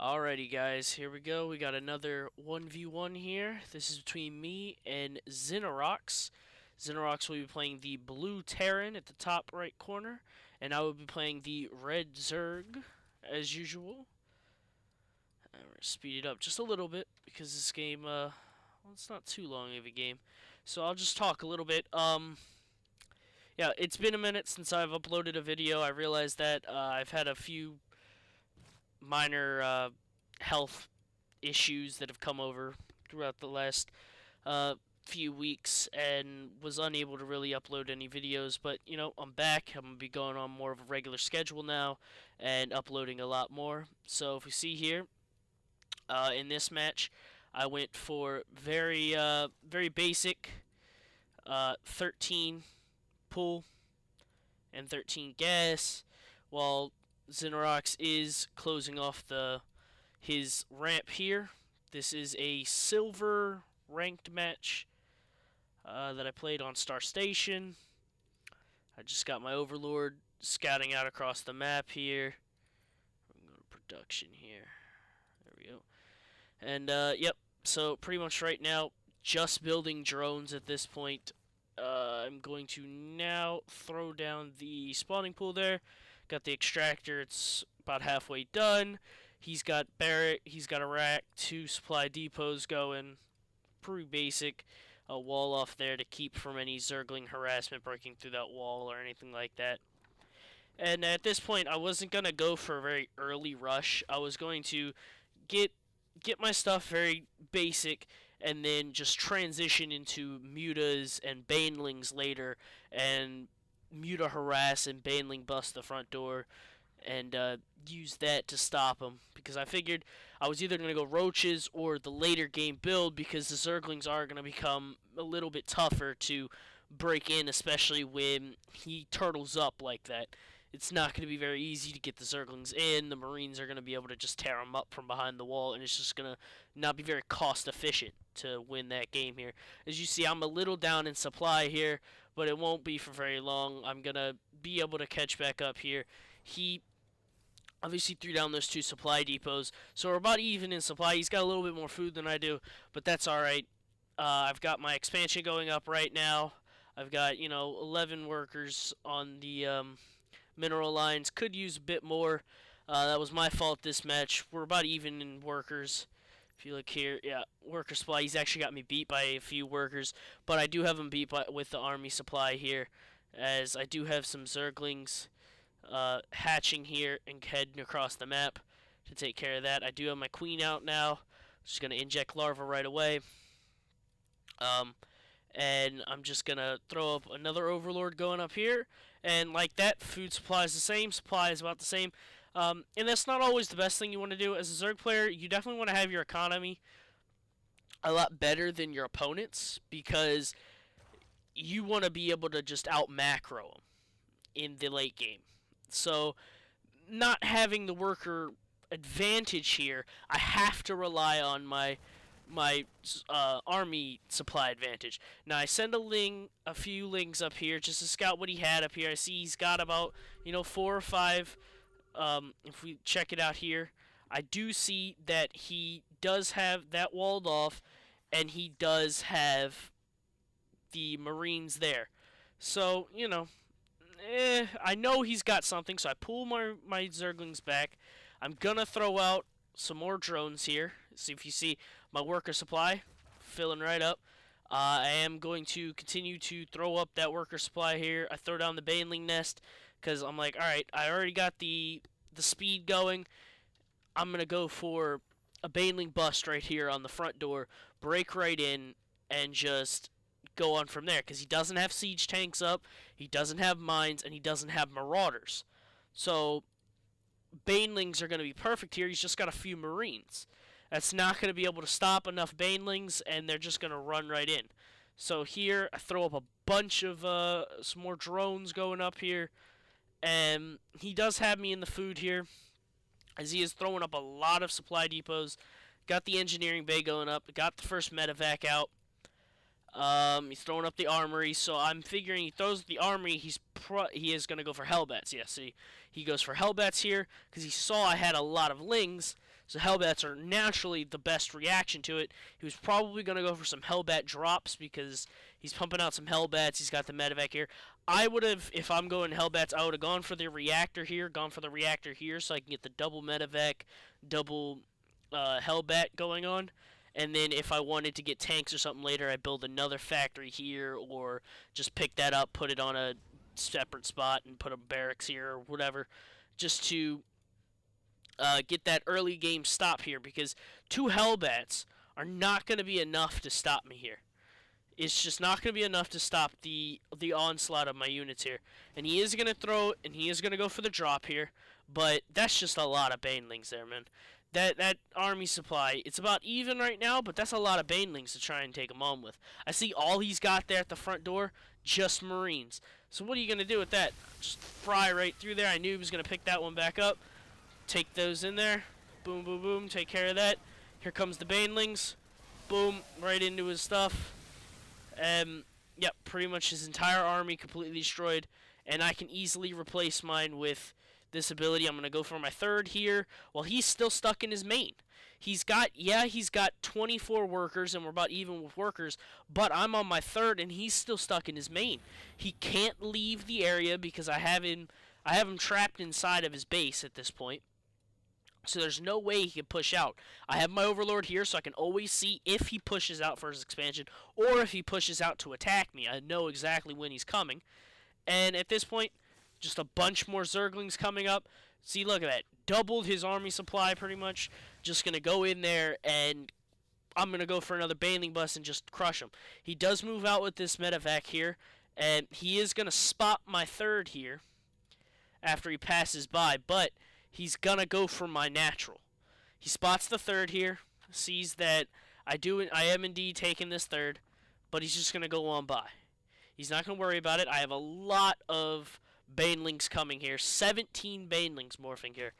Alrighty guys, here we go. We got another 1v1 here. This is between me and Xineroks. Xineroks will be playing the blue Terran at the top right corner, and I will be playing the red Zerg, as usual. I'm going to speed it up just a little bit, because this game, well, it's not too long of a game. So I'll just talk a little bit. Yeah, it's been a minute since I've uploaded a video. I realized that I've had a few minor health issues that have come over throughout the last few weeks and was unable to really upload any videos, but you know, I'm back. I'm going to be going on more of a regular schedule now and uploading a lot more. So if we see here, in this match, I went for very basic 13 pull and 13 gas, while Xineroks is closing off his ramp here. This is a silver ranked match that I played on Star Station. I just got my Overlord scouting out across the map here. I'm going to production here. There we go. And yep, so pretty much right now, just building drones at this point. I'm going to now throw down the spawning pool there. Got the extractor, it's about halfway done. He's got barrack, he's got a rack, 2 supply depots going. Pretty basic. A wall off there to keep from any Zergling harassment breaking through that wall or anything like that. And at this point, I wasn't going to go for a very early rush. I was going to get my stuff very basic and then just transition into mutas and banelings later and muta harass and baneling bust the front door and use that to stop them, because I figured I was either going to go roaches or the later game build, because the Zerglings are going to become a little bit tougher to break in, especially when he turtles up like that. It's not going to be very easy to get the Zerglings in. The Marines are going to be able to just tear them up from behind the wall, and it's just going to not be very cost efficient to win that game here. As you see, I'm a little down in supply here, but it won't be for very long. I'm going to be able to catch back up here. He obviously threw down those 2 supply depots, so we're about even in supply. He's got a little bit more food than I do, but that's alright. I've got my expansion going up right now. I've got, 11 workers on the mineral lines. Could use a bit more. That was my fault this match. We're about even in workers. If you look here, yeah, worker supply. He's actually got me beat by a few workers, but I do have him beat with the army supply here, as I do have some Zerglings hatching here and heading across the map to take care of that. I do have my queen out now. Just going to inject larva right away. And I'm just going to throw up another Overlord going up here. And like that, food supply is the same, supply is about the same. And that's not always the best thing you want to do. As a Zerg player, you definitely want to have your economy a lot better than your opponents, because you want to be able to just out-macro them in the late game. So, not having the worker advantage here, I have to rely on my army supply advantage. Now I send a few lings up here just to scout what he had up here. I see he's got about 4 or 5. If we check it out here, I do see that he does have that walled off, and he does have the Marines there. So I know he's got something, so I pull my Zerglings back. I'm gonna throw out some more drones here. See if you see my worker supply filling right up. I am going to continue to throw up that worker supply here. I throw down the baneling nest because I'm like, alright, I already got the speed going. I'm gonna go for a baneling bust right here on the front door, break right in, and just go on from there, because he doesn't have siege tanks up, he doesn't have mines, and he doesn't have marauders. So banelings are going to be perfect here. He's just got a few Marines. That's not going to be able to stop enough banelings, and they're just going to run right in. So here, I throw up a bunch of some more drones going up here, and he does have me in the food here, as he is throwing up a lot of supply depots. Got the engineering bay going up, got the first medevac out. He's throwing up the armory, so I'm figuring he throws the armory, he is going to go for Hellbats. Yeah, see, he goes for Hellbats here, because he saw I had a lot of lings, So Hellbats are naturally the best reaction to it. He was probably going to go for some Hellbat drops because he's pumping out some Hellbats. He's got the medevac here. I would have, if I'm going Hellbats, I would have gone for the reactor here, so I can get the double medevac, double Hellbat going on. And then if I wanted to get tanks or something later, I build another factory here, or just pick that up, put it on a separate spot, and put a barracks here or whatever, just to get that early game stop here, because 2 Hellbats are not going to be enough to stop me here. It's just not going to be enough to stop the onslaught of my units here. And he is going to throw, and he is going to go for the drop here, but that's just a lot of banelings there, man. That army supply, it's about even right now, but that's a lot of banelings to try and take him on with. I see all he's got there at the front door, just Marines. So what are you going to do with that? Just fry right through there. I knew he was going to pick that one back up. Take those in there. Boom, boom, boom. Take care of that. Here comes the banelings. Boom, right into his stuff. Yep, pretty much his entire army completely destroyed. And I can easily replace mine with this ability. I'm going to go for my 3rd here. Well, he's still stuck in his main. He's got 24 workers, and we're about even with workers, but I'm on my 3rd, and he's still stuck in his main. He can't leave the area because I have him trapped inside of his base at this point. So there's no way he can push out. I have my Overlord here, so I can always see if he pushes out for his expansion, or if he pushes out to attack me. I know exactly when he's coming. And at this point, just a bunch more Zerglings coming up. See, look at that. Doubled his army supply, pretty much. Just going to go in there, and I'm going to go for another Baneling Bust and just crush him. He does move out with this medevac here, and he is going to spot my 3rd here after he passes by, but he's going to go for my natural. He spots the 3rd here, sees that I am indeed taking this 3rd, but he's just going to go on by. He's not going to worry about it. I have a lot of Banelings coming here. 17 Banelings morphing here.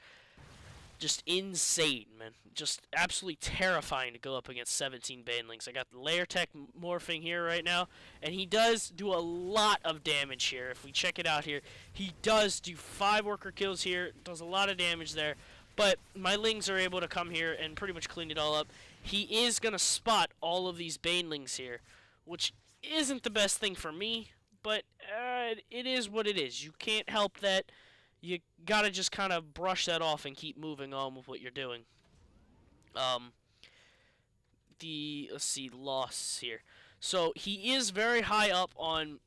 Just insane, man. Just absolutely terrifying to go up against 17 Banelings. I got the Layer Tech morphing here right now, and he does do a lot of damage here. If we check it out here, he does do 5 worker kills here. Does a lot of damage there. But my Lings are able to come here and pretty much clean it all up. He is going to spot all of these Banelings here, which isn't the best thing for me, but it is what it is. You can't help that. You gotta just kind of brush that off and keep moving on with what you're doing. Let's see, loss here. So he is very high up on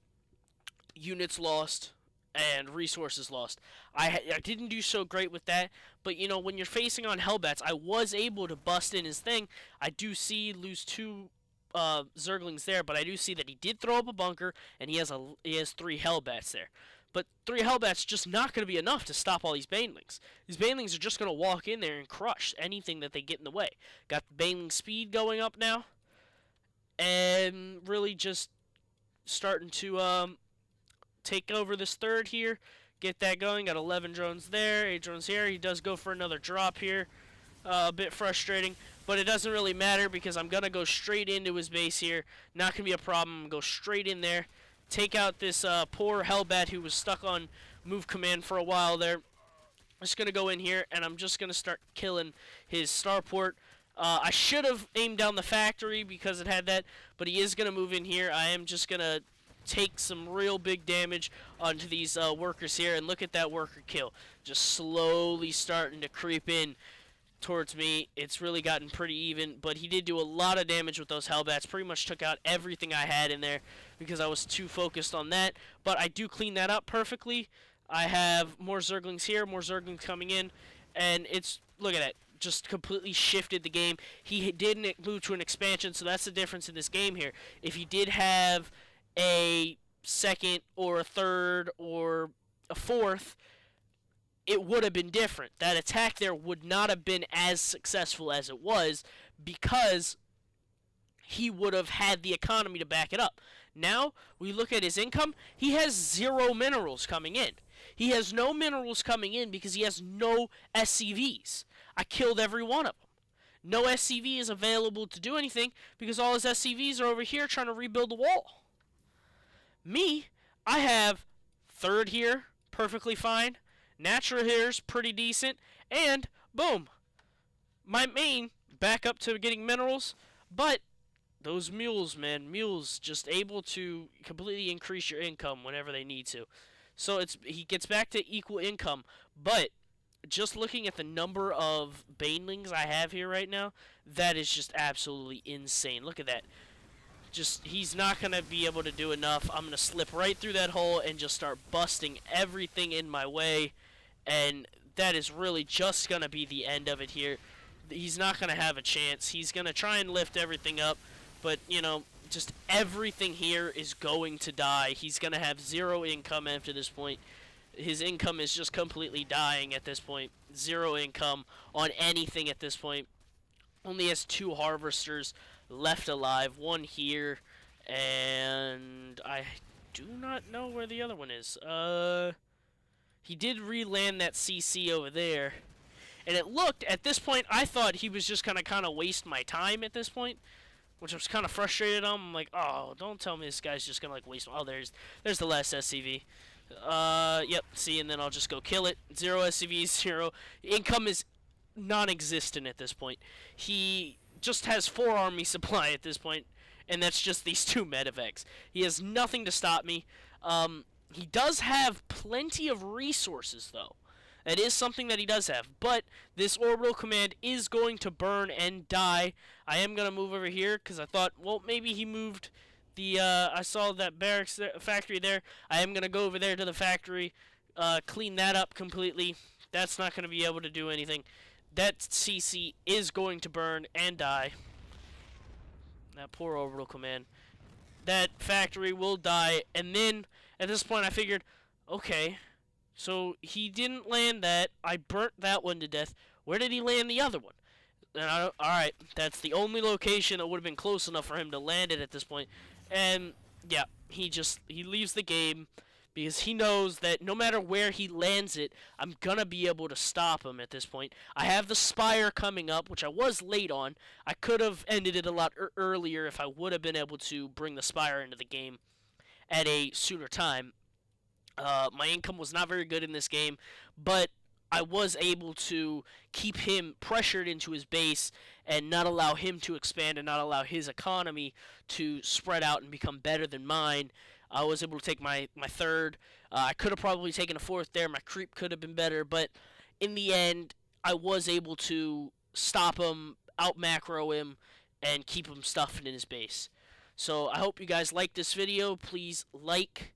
units lost and resources lost. I didn't do so great with that, but you know, when you're facing on Hellbats, I was able to bust in his thing. I do see lose 2 Zerglings there, but I do see that he did throw up a bunker, and he has 3 Hellbats there. But 3 Hellbats just not going to be enough to stop all these Banelings. These Banelings are just going to walk in there and crush anything that they get in the way. Got the Baneling speed going up now, and really just starting to take over this 3rd here. Get that going. Got 11 drones there, 8 drones here. He does go for another drop here. A bit frustrating, but it doesn't really matter because I'm going to go straight into his base here. Not going to be a problem. Go straight in there. Take out this poor Hellbat who was stuck on move command for a while there. I'm just going to go in here, and I'm just going to start killing his starport. I should have aimed down the factory because it had that, but he is going to move in here. I am just going to take some real big damage onto these workers here, and look at that worker kill. Just slowly starting to creep in towards me. It's really gotten pretty even, but he did do a lot of damage with those Hellbats. Pretty much took out everything I had in there because I was too focused on that, but I do clean that up perfectly. I have more Zerglings here, more Zerglings coming in, and it's, look at that, just completely shifted the game. He didn't move to an expansion, so that's the difference in this game here. If he did have a 2nd or a 3rd or a 4th, it would have been different. That attack there would not have been as successful as it was because he would have had the economy to back it up. Now, we look at his income. He has 0 minerals coming in. He has no minerals coming in because he has no SCVs. I killed every one of them. No SCV is available to do anything because all his SCVs are over here trying to rebuild the wall. Me, I have 3rd here, perfectly fine. Natural here's pretty decent, and boom, my main back up to getting minerals, but those mules, man, mules just able to completely increase your income whenever they need to. So he gets back to equal income, but just looking at the number of banelings I have here right now, that is just absolutely insane. Look at that. Just he's not gonna be able to do enough. I'm gonna slip right through that hole and just start busting everything in my way, and that is really just gonna be the end of it here. He's not gonna have a chance. He's gonna try and lift everything up, but you know, just everything here is going to die. He's gonna have zero income after this point. His income is just completely dying at this point. Zero income on anything at this point. Only has 2 harvesters left alive. One here, and I do not know where the other one is. He did re-land that CC over there. And it looked, at this point, I thought he was just going to kind of waste my time at this point, which I was kind of frustrated on. I'm like, oh, don't tell me this guy's just going to, like, waste. Oh, there's the last SCV. Yep, see, and then I'll just go kill it. 0 SCVs, 0. Income is non-existent at this point. He just has 4 army supply at this point, and that's just these 2 medevacs. He has nothing to stop me. He does have plenty of resources, though. That is something that he does have. But this orbital command is going to burn and die. I am going to move over here because I thought, well, maybe he moved the... I saw that barracks factory there. I am going to go over there to the factory, clean that up completely. That's not going to be able to do anything. That CC is going to burn and die. That poor orbital command. That factory will die. And then, at this point, I figured, okay... So he didn't land that. I burnt that one to death. Where did he land the other one? And alright, that's the only location that would have been close enough for him to land it at this point. And yeah, he leaves the game because he knows that no matter where he lands it, I'm gonna be able to stop him at this point. I have the Spire coming up, which I was late on. I could have ended it a lot earlier if I would have been able to bring the Spire into the game at a sooner time. My income was not very good in this game, but I was able to keep him pressured into his base and not allow him to expand and not allow his economy to spread out and become better than mine. I was able to take my 3rd. I could have probably taken a 4th there. My creep could have been better, but in the end, I was able to stop him, out macro him, and keep him stuffed in his base. So I hope you guys like this video. Please like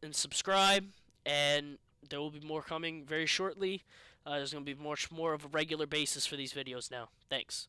and subscribe, and there will be more coming very shortly. There's going to be much more of a regular basis for these videos now. Thanks.